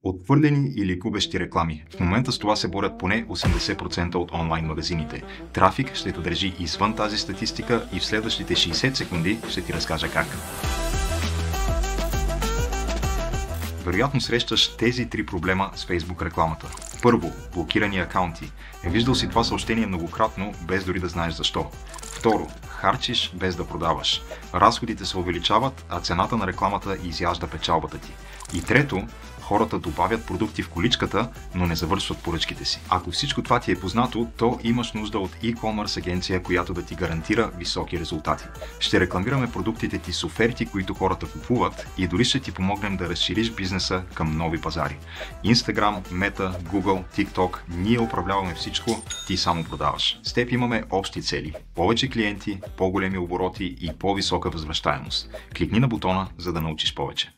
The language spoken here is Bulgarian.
Отхвърлени или губещи реклами. В момента с това се борят поне 80% от онлайн магазините. Трафик ще те държи извън тази статистика и в следващите 60 секунди ще ти разкажа как. Вероятно срещаш тези 3 проблема с Facebook рекламата. Първо, блокирани акаунти. Виждал си това съобщение многократно, без дори да знаеш защо. Второ, харчиш без да продаваш. Разходите се увеличават, а цената на рекламата изяжда печалбата ти. И трето, хората добавят продукти в количката, но не завършват поръчките си. Ако всичко това ти е познато, то имаш нужда от e-commerce агенция, която да ти гарантира високи резултати. Ще рекламираме продуктите ти с оферти, които хората купуват, и дори ще ти помогнем да разшириш бизнеса към нови пазари. Instagram, Meta, Google, TikTok, ние управляваме всичко, ти само продаваш. С теб имаме общи цели. Повече клиенти, по-големи обороти и по-висока възвръщаемост. Кликни на бутона, за да научиш повече.